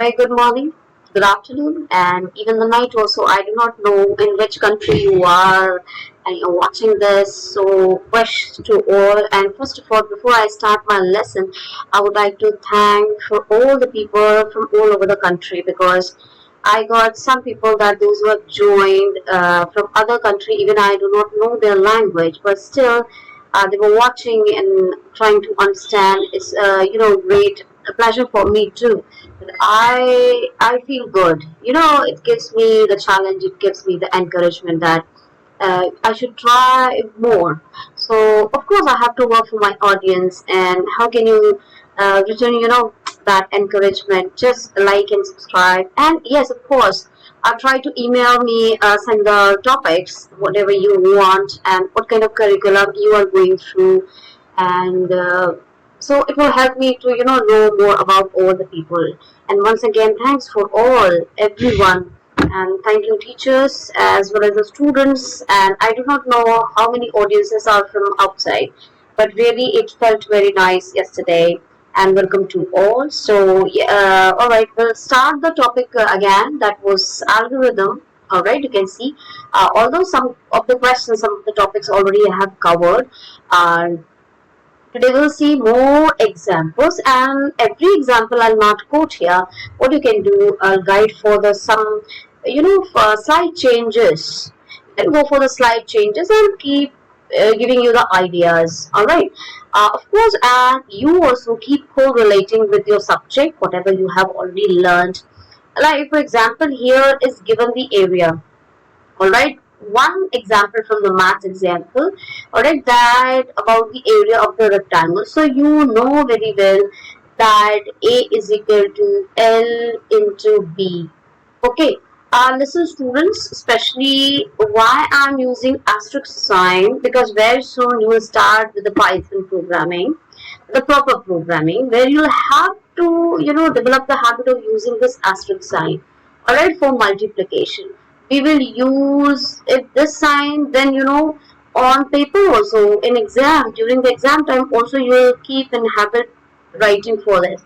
Very good morning, good afternoon, and even the night also. I do not know in which country you are and you're watching this. So, wish to all. And first of all, before I start my lesson, I would like to thank for all the people from all over the country because I got some people that those who have joined from other country. Even I do not know their language, but still they were watching and trying to understand. It's great a pleasure for me too. But I feel good. It gives me the challenge. It gives me the encouragement that I should try more. So of course I have to work for my audience. And how can you return that encouragement? Just like and subscribe. And yes, of course. Try to email me, send the topics, whatever you want, and what kind of curriculum you are going through, and so it will help me to know more about all the people. And once again, thanks for all everyone, and thank you teachers as well as the students. And I do not know how many audiences are from outside, but really it felt very nice yesterday. And welcome to all. So yeah, all right, we'll start the topic again. That was algorithm. All right, you can see although some of the questions, some of the topics already I have covered. uh, Today we'll see more examples, and every example I'll not quote here. What you can do, I'll guide for the some, for slide changes. You can go for the slide changes and keep giving you the ideas. All right. Of course, and you also keep correlating with your subject, whatever you have already learned. Like for example, here is given the area. Alright, one example from the math example. Alright, that about the area of the rectangle. So you know very well that A is equal to L into B. Okay, listen students, especially why I'm using asterisk sign, because very soon you will start with the Python programming, the proper programming, where you'll have to develop the habit of using this asterisk sign. Alright, for multiplication we will use this sign. Then on paper also, in exam, during the exam time also, you will keep in habit writing for this.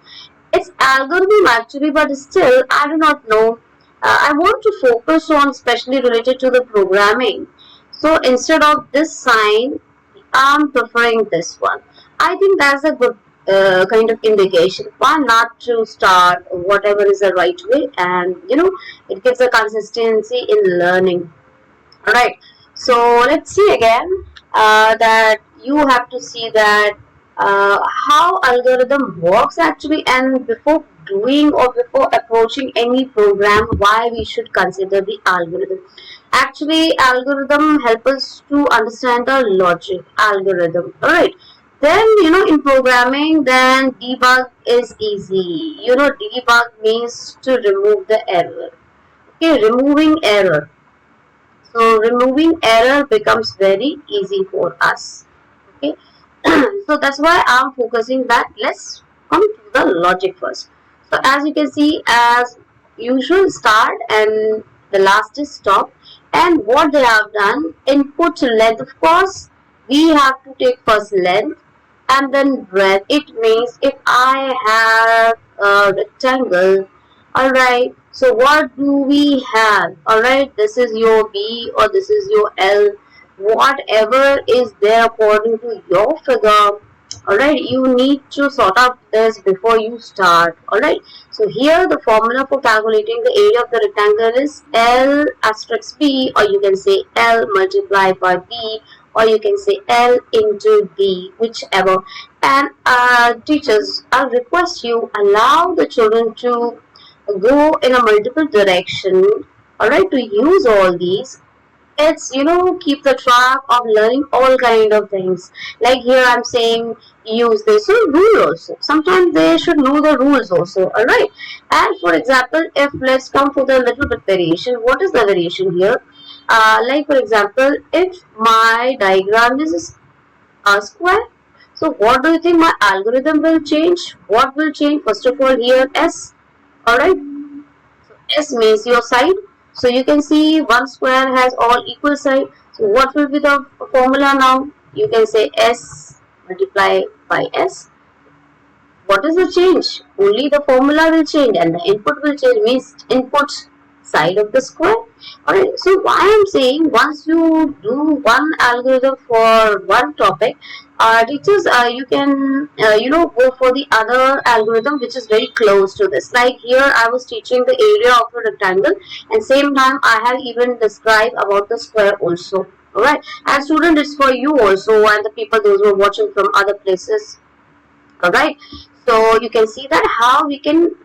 It's algorithm actually, but still I do not know. I want to focus on especially related to the programming. So instead of this sign, I'm preferring this one. I think that's a good kind of indication. Why not to start whatever is the right way, and it gives a consistency in learning. All right. So let's see again that you have to see that how algorithm works actually, and before doing or before approaching any program, why we should consider the algorithm. Actually, algorithm help us to understand the logic algorithm. All right. Then in programming, then debug is easy. Debug means to remove the error. Okay, removing error. So removing error becomes very easy for us. Okay, so that's why I'm focusing that. Let's come to the logic first. So as you can see, as usual, start and the last is stop. And what they have done, input length, of course we have to take first length and then breadth. It means if I have a rectangle, alright, so what do we have? Alright, this is your B or this is your L, whatever is there according to your figure. Alright, you need to sort out this before you start. Alright, so here the formula for calculating the area of the rectangle is L asterisk B, or you can say L multiplied by B, or you can say L into B, whichever. And teachers, I request you allow the children to go in a multiple direction. Alright, to use all these. It's keep the track of learning all kind of things. Like here I'm saying use this. So rule also. Sometimes they should know the rules also. Alright. And for example, if let's come for the little bit variation. What is the variation here? Like for example, if my diagram is a square, so what do you think my algorithm will change? What will change? First of all, here S. Alright. So S means your side. So you can see one square has all equal side. So what will be the formula now? You can say S multiply by S. what is the change? Only the formula will change and the input will change, means input side of the square. Alright, so why I'm saying once you do one algorithm for one topic, teachers, you can go for the other algorithm which is very close to this. Like here I was teaching the area of a rectangle, and same time I have even described about the square also. Alright, and student, it's for you also, and the people those who are watching from other places. Alright, so you can see that how we can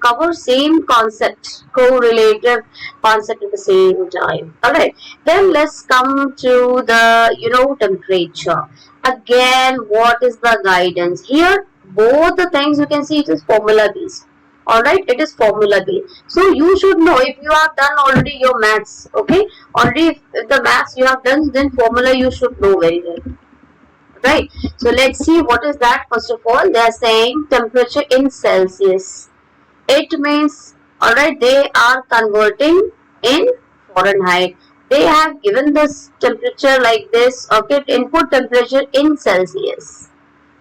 cover same concept, correlative concept at the same time. Alright, then let's come to the temperature. Again, what is the guidance here? Both the things you can see, it is formula based. Alright, it is formula based. So you should know, if you have done already your maths, okay, already if the maths you have done, then formula you should know very well. Right, so let's see what is that. First of all, they are saying temperature in Celsius. It means, alright, they are converting in Fahrenheit. They have given this temperature like this, okay, input temperature in Celsius.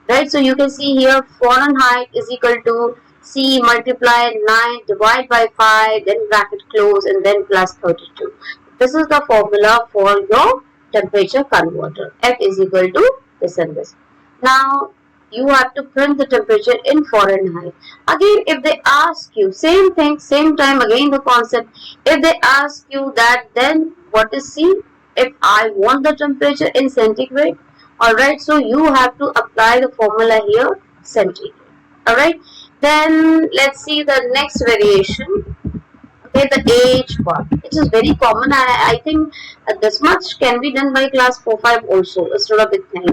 Right, so you can see here Fahrenheit is equal to C multiply 9 divide by 5, then bracket close, and then plus 32. This is the formula for your temperature converter. F is equal to this and this. Now you have to print the temperature in Fahrenheit. Again, if they ask you same thing, same time, again the concept. If they ask you that, then what is C? If I want the temperature in centigrade, alright, so you have to apply the formula here, centigrade. Alright, then let's see the next variation. Okay, the age part. It is very common. I think this much can be done by class 4-5 also. It's not a big thing.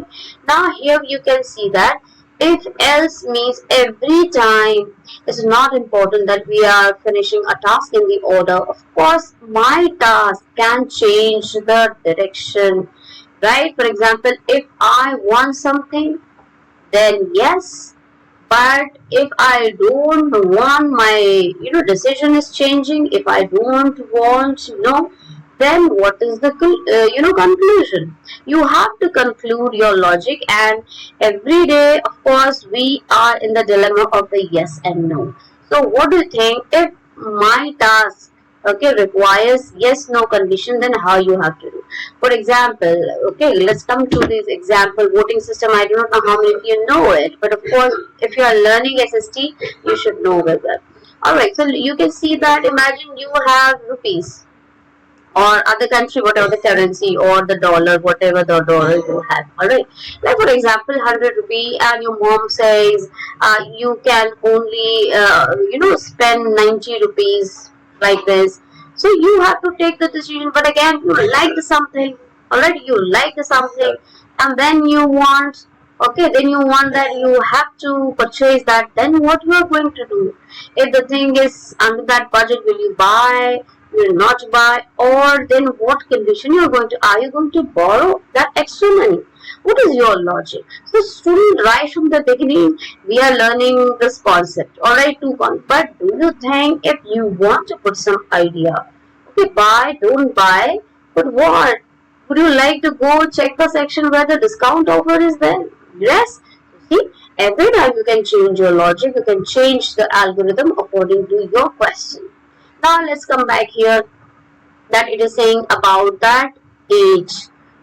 Now here you can see that if else means every time. It's not important that we are finishing a task in the order. Of course, my task can change the direction. Right? For example, if I want something, then yes. But if I don't want my decision is changing, if I don't want then what is the conclusion? You have to conclude your logic, and every day, of course, we are in the dilemma of the yes and no. So what do you think? If my task requires yes no condition, then how you have to do? For example, okay, let's come to this example voting system. I do not know how many of you know it, but of course if you are learning SST, you should know well that. Alright, so you can see that, imagine you have rupees or other country, whatever the currency, or the dollar, whatever the dollar you have. Alright, like for example 100 rupee, and your mom says you can only spend 90 rupees like this. So you have to take the decision, but again you like something, alright, you like something, and then you want that you have to purchase that. Then what you are going to do? If the thing is under that budget, will you buy, will not buy, or then what condition you are going to, are you going to borrow that extra money? What is your logic? So student, right from the beginning we are learning this concept, alright, but do you think if you want to put some idea, okay, buy, don't buy, but what? Would you like to go check the section where the discount offer is there? Yes. See, every time you can change your logic, you can change the algorithm according to your question. Now let's come back here, that it is saying about that age.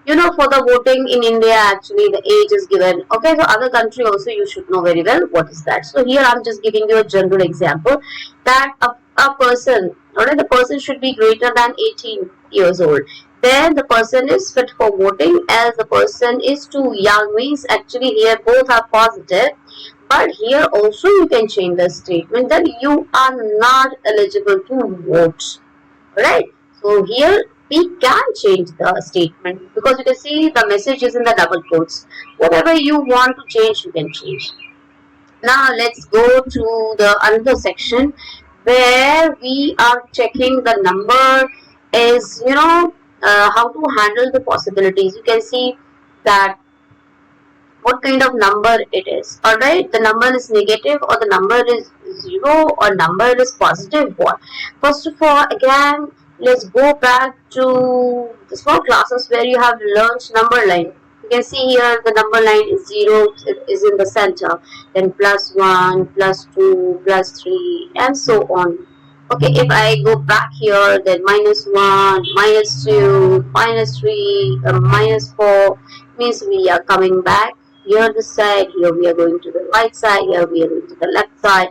For the voting in India, actually the age is given. Okay, so other country also you should know very well what is that. So here I'm just giving you a general example that a person, alright, the person should be greater than 18 years old. Then the person is fit for voting, as the person is too young, means actually here both are positive. But here also you can change the statement that you are not eligible to vote. Right? So here we can change the statement, because you can see the message is in the double quotes. Whatever you want to change, you can change. Now let's go to the another section where we are checking the number is how to handle the possibilities. You can see that what kind of number it is. Alright, the number is negative, or the number is 0, or number is positive. What? First of all, again, let's go back to the small classes where you have learned number line. You can see here the number line is 0, it is in the center, then +1, +2, +3, and so on. Okay, if I go back here, then -1, -2, -3, -4 means we are coming back here this side, here we are going to the right side, here we are going to the left side.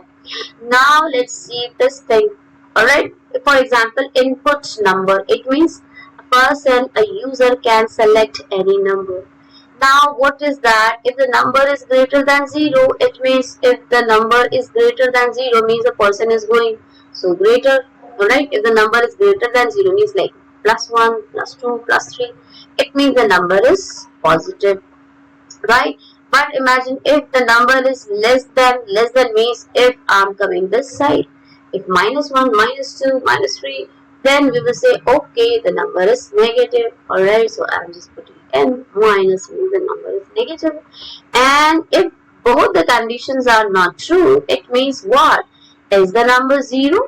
Now let's see this thing. Alright, for example, input number. It means a user can select any number. Now what is that? If the number is greater than 0, it means if the number is greater than 0 means the person is going. So greater, alright, if the number is greater than 0 means like +1, +2, +3, it means the number is positive, right? But imagine if the number is less than means if I'm coming this side, if -1, -2, -3, then we will say okay, the number is negative. Alright, so I'm just putting n minus means the number is negative. And if both the conditions are not true, it means what? Is the number 0?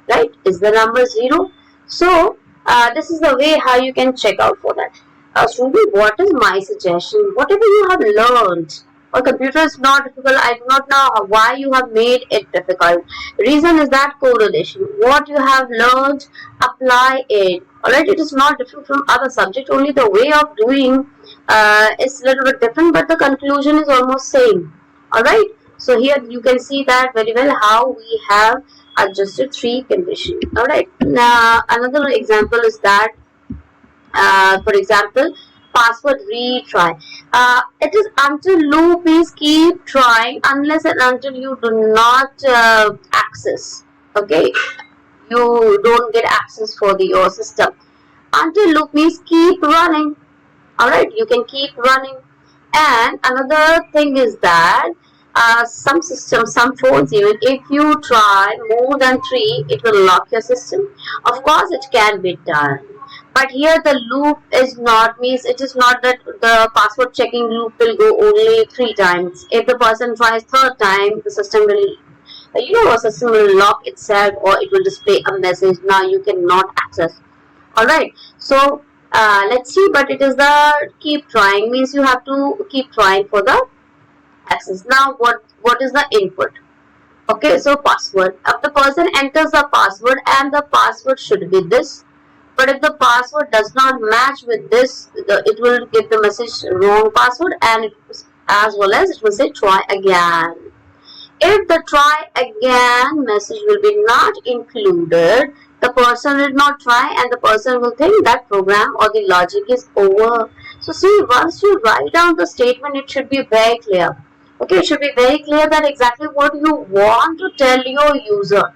Right? Is the number 0? So this is the way how you can check out for that. Student, what is my suggestion? Whatever you have learned, a computer is not difficult. I do not know why you have made it difficult. Reason is that correlation. What you have learned, apply it. Alright, it is not different from other subject. Only the way of doing is a little bit different, but the conclusion is almost same. Alright, so here you can see that very well how we have adjusted 3 conditions. Alright, now another example is that for example, password retry. It is until loop is keep trying unless and until you do not access. Okay, you don't get access for your system. Until loop means keep running. Alright, you can keep running. And another thing is that some systems, some phones even, if you try more than 3, it will lock your system. Of course, it can be done. But here the loop is not, means it is not that the password checking loop will go only 3 times. If the person tries 3rd time, the system will, a system will lock itself or it will display a message. Now you cannot access. Alright, so let's see, but it is the keep trying, means you have to keep trying for the access. Now what is the input? Okay, so password. If the person enters the password and the password should be this. But if the password does not match with this, it will give the message wrong password, and as well as it will say try again. If the try again message will be not included, the person will not try and the person will think that program or the logic is over. So see, once you write down the statement, it should be very clear. Okay, it should be very clear that exactly what you want to tell your user.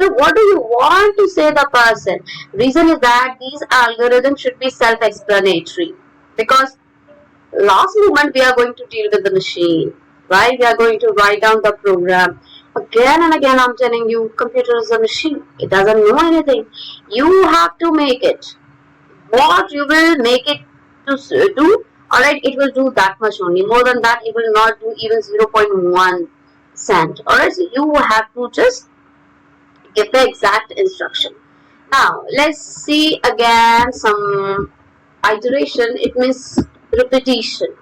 So what do you want to say the person? Reason is that these algorithms should be self-explanatory, because last moment we are going to deal with the machine, right? We are going to write down the program. Again and again I'm telling you, computer is a machine. It doesn't know anything. You have to make it. What you will make it to do, alright, it will do that much only. More than that, it will not do even 0.1 cent. Alright, so you have to just give the exact instruction. Now let's see again some iteration. It means repetition.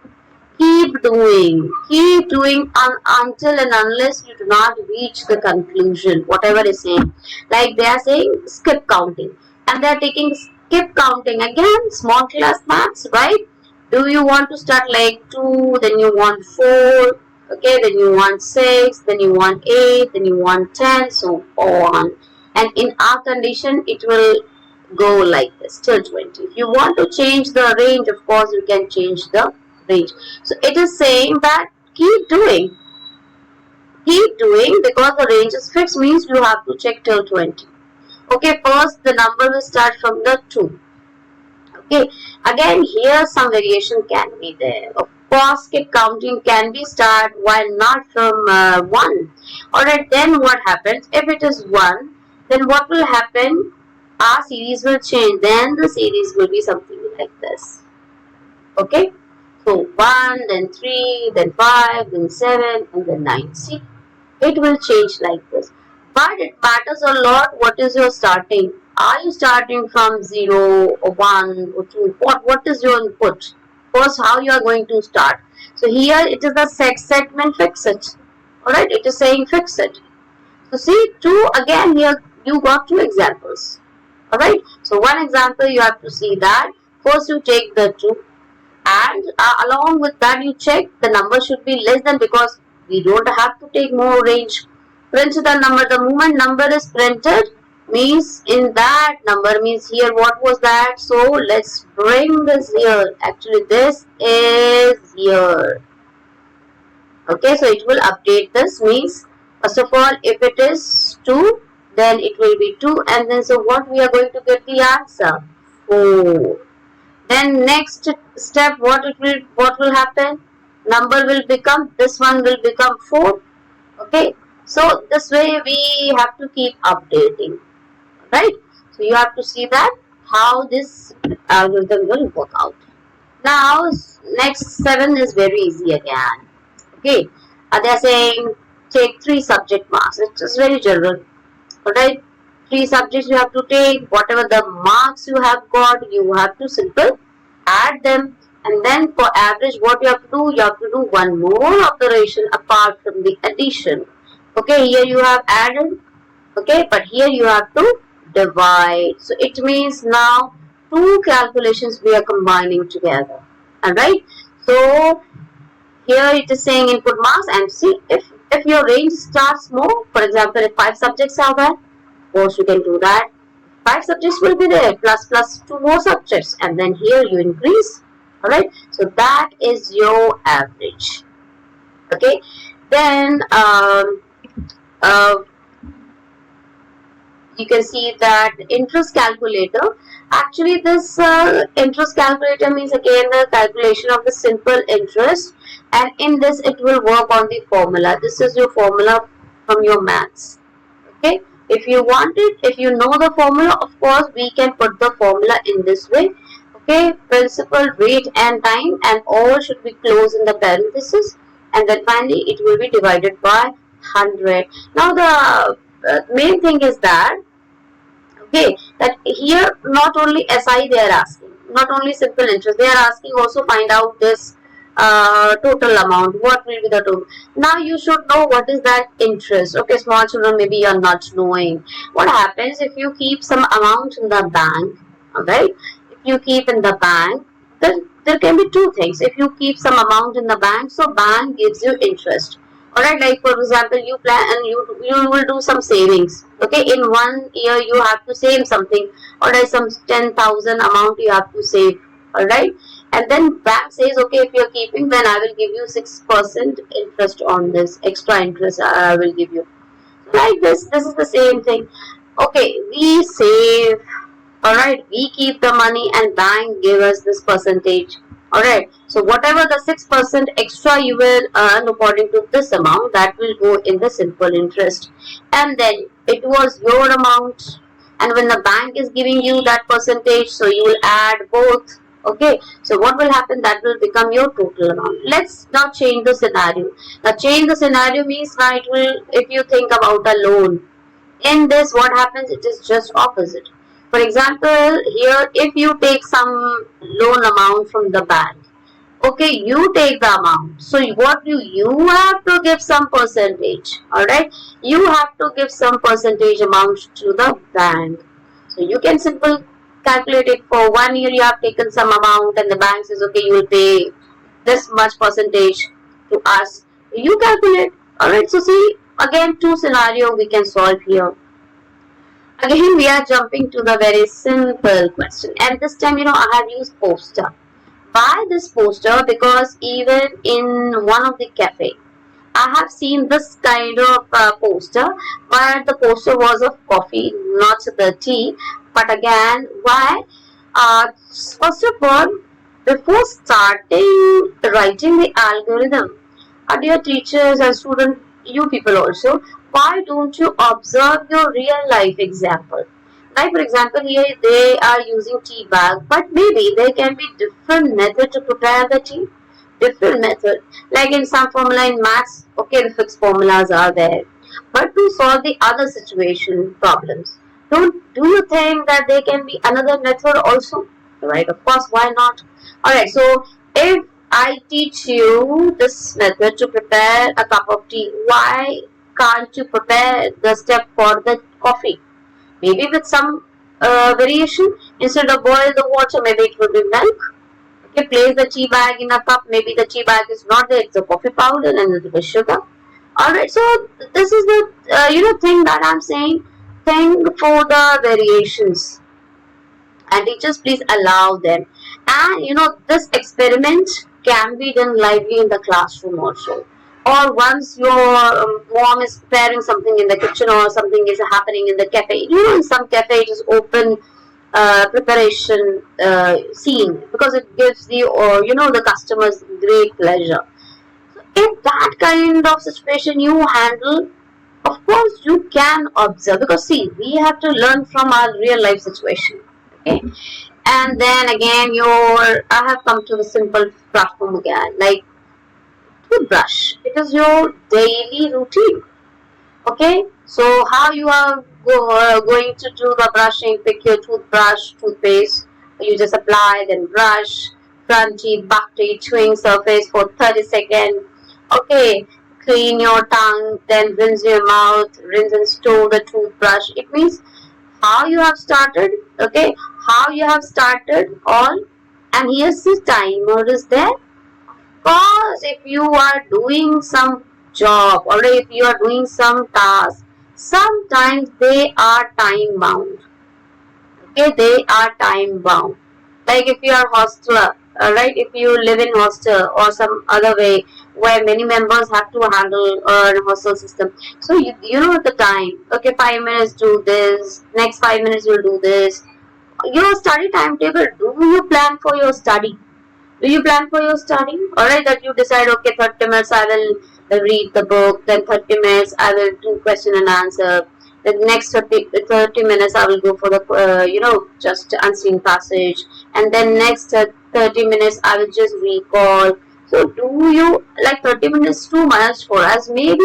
Keep doing until and unless you do not reach the conclusion, whatever is saying. Like they are saying skip counting, and they are taking skip counting again, small class maths, right? Do you want to start like 2, then you want 4, okay, then you want 6, then you want 8, then you want 10, so on. And in our condition, it will go like this till 20. If you want to change the range, of course, you can change the range. So it is saying that keep doing because the range is fixed, means you have to check till 20. Okay, first the number will start from the 2. Okay, again here some variation can be there. Of course, skip counting can be start while not from 1. Alright, then what happens? If it is 1, then what will happen? Our series will change. Then the series will be something like this. Okay, so 1, then 3, then 5, then 7, and then 9. See, it will change like this. But it matters a lot what is your starting. Are you starting from 0 or 1 or 2? What is your input? first how you are going to start. So here it is the segment fix it. Alright, it is saying fix it. So see, two, again here you got two examples. Alright, so one example you have to see that first you take the 2 and along with that you check the number should be less than, because we don't have to take more range. Print the number. The moment number is printed means in that number means here what was that. So let's bring this here. Actually this is here. Okay, so it will update this means first of all if it is 2 then it will be 2, and then so what we are going to get the answer 4. Then next step what will happen, number will become, this one will become 4. Okay, so this way we have to keep updating, right? So you have to see that how this algorithm will work out. Now next 7 is very easy again. Okay, they are saying take 3 subject marks. It's just very general. Alright, 3 subjects you have to take. Whatever the marks you have got, you have to simple add them, and then for average what you have to do, you have to do one more operation apart from the addition. Okay, here you have added. Okay, but here you have to divide. So it means now 2 calculations we are combining together. Alright, so here it is saying input marks, and see if your range starts more, for example if 5 subjects are there, of course you can do that. 5 subjects will be there plus 2 more subjects, and then here you increase. Alright, so that is your average. Okay, then you can see that interest calculator. Actually this interest calculator means again the calculation of the simple interest, and in this it will work on the formula. This is your formula from your maths. Okay, if you want it, if you know the formula, of course we can put the formula in this way. Okay, principal, rate and time, and all should be closed in the parenthesis, and then finally it will be divided by 100. Now the main thing is that okay, that here not only SI they are asking, not only simple interest, they are asking also find out this total amount. What will be the total? Now you should know what is that interest. Okay, small children maybe you are not knowing. What happens if you keep some amount in the bank? Alright, if you keep in the bank, then there can be 2 things. If you keep some amount in the bank, so bank gives you interest. Alright, like for example you plan and you will do some savings. Okay, in 1 year you have to save something, or some 10,000 amount you have to save. Alright, and then bank says okay, if you are keeping, then I will give you 6% interest on this, extra interest I will give you. Like this is the same thing. Okay, we save, alright, we keep the money and bank give us this percentage. Alright, so whatever the 6% extra you will earn according to this amount, that will go in the simple interest. And then it was your amount, and when the bank is giving you that percentage, so you will add both. Okay, so what will happen, that will become your total amount. Let's now change the scenario. Now change the scenario means now it will, if you think about a loan, in this what happens, it is just opposite. For example, here if you take some loan amount from the bank, okay, you take the amount. So what you have to give some percentage. Alright, you have to give some percentage amount to the bank. So you can simply calculate it. For 1 year you have taken some amount and the bank says okay, you will pay this much percentage to us. You calculate. Alright, so see, again 2 scenario we can solve here. Again we are jumping to the very simple question, and this time I have used poster. Why this poster? Because even in one of the cafe I have seen this kind of poster, but the poster was of coffee, not the tea. But again, why? First of all, before starting writing the algorithm, dear teachers and students, you people also, why don't you observe your real life example? Like for example, here they are using tea bag, but maybe there can be different method to prepare the tea. Different method. Like in some formula in maths, okay, the fixed formulas are there. But to solve the other situation problems, do you think that there can be another method also? Right, of course, why not? Alright, so If I teach you this method to prepare a cup of tea, why can't you prepare the step for the coffee? Maybe with some variation. Instead of boil the water, maybe it will be milk. Okay, place the tea bag in a cup. Maybe the tea bag is not there; it's a coffee powder and a little bit sugar. All right. So this is the thing that I'm saying. Think for the variations, and teachers please allow them. And this experiment can be done lively in the classroom also, or once your mom is preparing something in the kitchen or something is happening in the cafe. In some cafe it is open preparation scene, because it gives the the customers great pleasure. So if that kind of situation you handle, of course you can observe, because see, we have to learn from our real life situation. Okay. And then again, I have come to the simple platform again, like toothbrush. It is your daily routine. Okay, so how you are going to do the brushing? Pick your toothbrush, toothpaste. You just apply, then brush, front teeth, back teeth, chewing surface for 30 seconds. Okay, clean your tongue, then rinse your mouth, rinse and store the toothbrush. It means how you have started. Okay, how you have started all, and here's the timer is there. Because if you are doing some job, or if you are doing some task, sometimes they are time bound. Okay, they are time bound. Like if you are hosteler, right? If you live in hostel or some other way where many members have to handle a hostel system, so you know the time. Okay, 5 minutes do this. Next 5 minutes you'll do this. Your study timetable. Do you plan for your study? Do you plan for your study? Alright, that you decide, okay, 30 minutes I will read the book, then 30 minutes I will do question and answer, then next 30 minutes I will go for the, just answering passage, and then next 30 minutes I will just recall. So do you, like 30 minutes too much for us? Maybe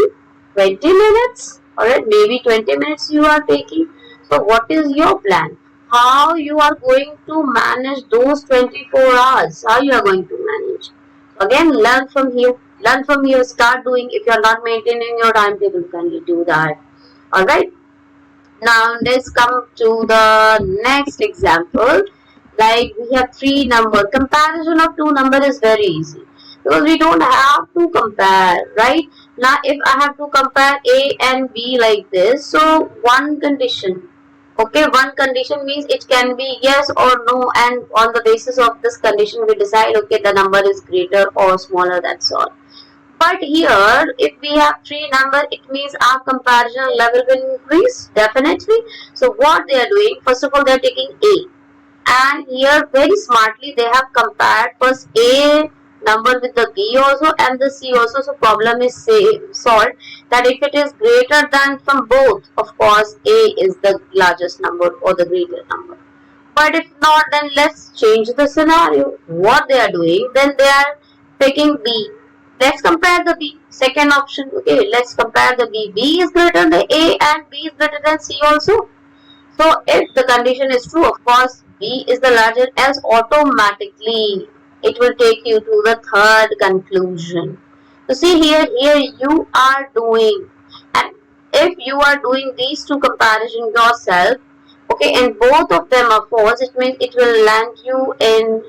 20 minutes? Alright, maybe 20 minutes you are taking. So what is your plan? How you are going to manage those 24 hours? How you are going to manage? Again, learn from here. Learn from here. Start doing. If you are not maintaining your timetable, can you do that? All right. Now let's come to the next example. Like we have three number. Comparison of two number is very easy, because we don't have to compare, right? Now if I have to compare A and B like this, so one condition. Okay, one condition means it can be yes or no, and on the basis of this condition we decide, okay, the number is greater or smaller, that's all. But here, if we have three number, it means our comparison level will increase, definitely. So what they are doing, first of all, they are taking A. And here, very smartly, they have compared first A number with the B also and the C also. So problem is solved, that if it is greater than from both, of course, A is the largest number or the greater number. But if not, then let's change the scenario. What they are doing, then they are picking B. Let's compare the B. Second option. Okay, let's compare the B. B is greater than A and B is greater than C also. So if the condition is true, of course, B is the larger, else automatically it will take you to the third conclusion. So see here you are doing, and if you are doing these two comparison yourself, okay, and both of them are false, it means it will land you in,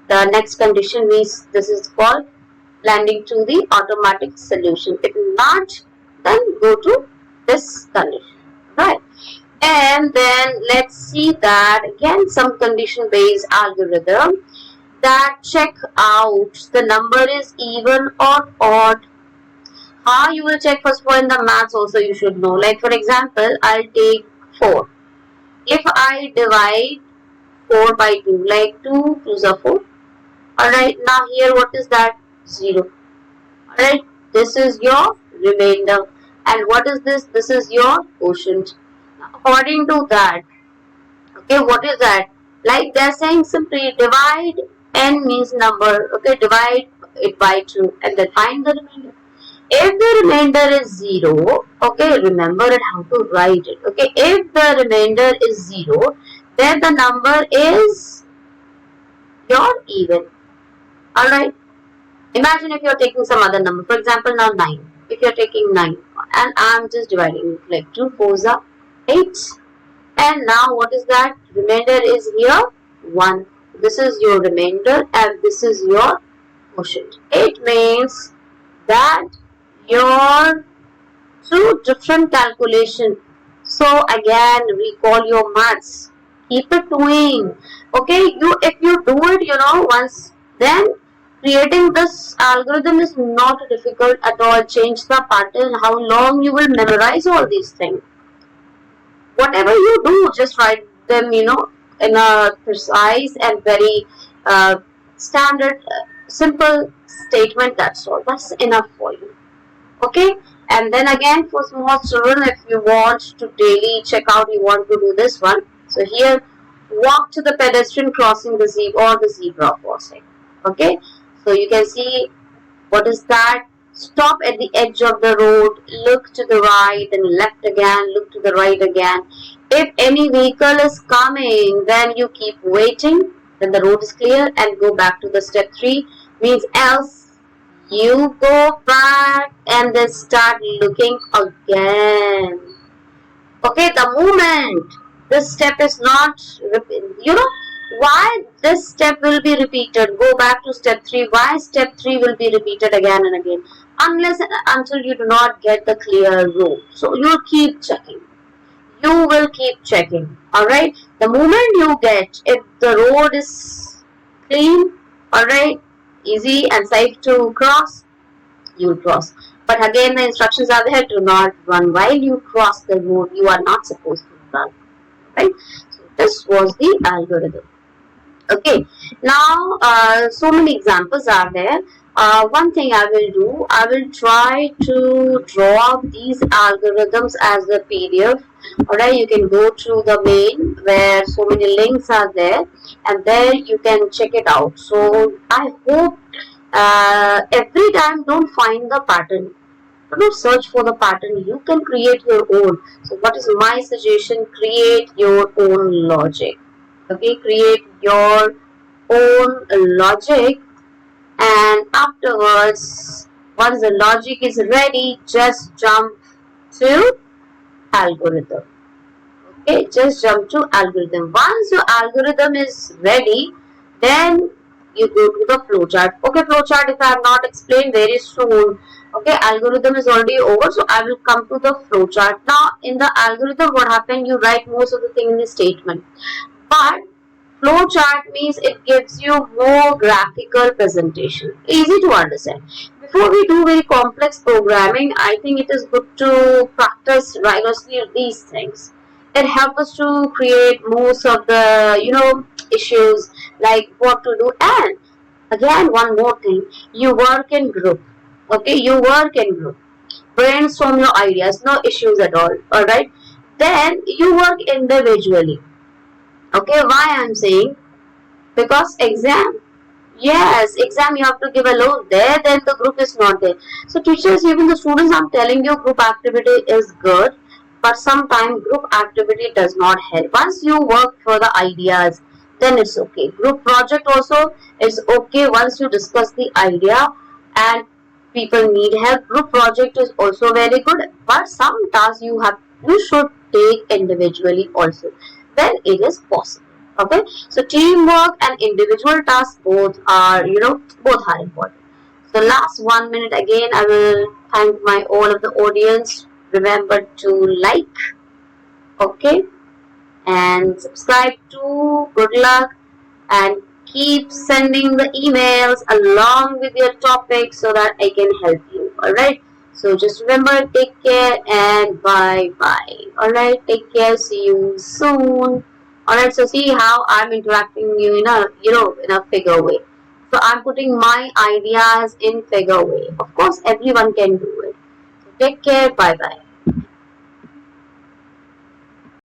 the next condition means this is called landing to the automatic solution. If not, then go to this condition, right? And then let's see that again, some condition based algorithm that check out the number is even or odd. How you will check? First of all, in the maths also you should know. Like for example, I'll take 4. If I divide 4 by 2, like 2 2s are 4. Alright, now here what is that? 0. Alright, this is your remainder. And what is this? This is your quotient. According to that, okay, what is that? Like they're saying simply divide n means number, okay, divide it by 2 and then find the remainder. If the remainder is 0, okay, remember it how to write it, okay, if the remainder is 0, then the number is your even. Alright. Imagine if you're taking some other number. For example, now 9. If you're taking 9 and I'm just dividing it like 2 4s are 8. And now what is that? Remainder is here 1. This is your remainder and this is your quotient. It means that your two different calculation. So again, recall your maths. Keep it doing. Okay, if you do it, once, then creating this algorithm is not difficult at all. Change the pattern. How long you will memorize all these things. Whatever you do, just write them, in a precise and very standard, simple statement. That's all. That's enough for you. Okay, and then again for small children, if you want to daily check out, you want to do this one. So here, walk to the pedestrian crossing the zebra or the zebra crossing. Okay, so you can see what is that. Stop at the edge of the road, look to the right and left again, look to the right again. If any vehicle is coming, then you keep waiting, then the road is clear and go back to the step 3, means else you go back and then start looking again. Okay, the moment this step is not, why this step will be repeated. Go back to step 3. Why step 3 will be repeated again and again? Unless and until you do not get the clear road. So you'll keep checking. You will keep checking. Alright. The moment you get, if the road is clean, alright, easy and safe to cross, you'll cross. But again, the instructions are there. Do not run while you cross the road. You are not supposed to run. Right? So this was the algorithm. Okay, now so many examples are there. One thing I will do, I will try to draw these algorithms as a PDF. Alright, you can go to the main where so many links are there and there you can check it out. So I hope every time don't find the pattern. Don't search for the pattern. You can create your own. So what is my suggestion? Create your own logic. Okay, create your own logic, and afterwards, once the logic is ready, just jump to algorithm. Okay, just jump to algorithm. Once your algorithm is ready, then you go to the flowchart. Okay, flowchart if I have not explained very soon. Okay, algorithm is already over, so I will come to the flowchart. Now, in the algorithm, what happened? You write most of the thing in the statement. But flowchart means it gives you more graphical presentation, easy to understand. Before we do very complex programming, I think it is good to practice rigorously these things. It helps us to create most of the issues like what to do. And again, one more thing, you work in group. Okay, you work in group, brainstorm your ideas, no issues at all. All right, then you work individually. Okay, why I'm saying? Because exam. Yes, exam you have to give alone. There, then the group is not there. So teachers, even the students, I'm telling you, group activity is good, but sometimes group activity does not help. Once you work for the ideas, then it's okay. Group project also is okay once you discuss the idea and people need help. Group project is also very good, but some tasks you should take individually also. Then it is possible. Okay, so teamwork and individual tasks both are important. So last 1 minute again, I will thank my all of the audience. Remember to like, okay, and subscribe to. Good luck and keep sending the emails along with your topic so that I can help you. Alright, so just remember, take care and bye bye. Alright, take care, see you soon. Alright, so see how I'm interacting you in a figure way. So I'm putting my ideas in figure way. Of course, everyone can do it. So take care, bye bye.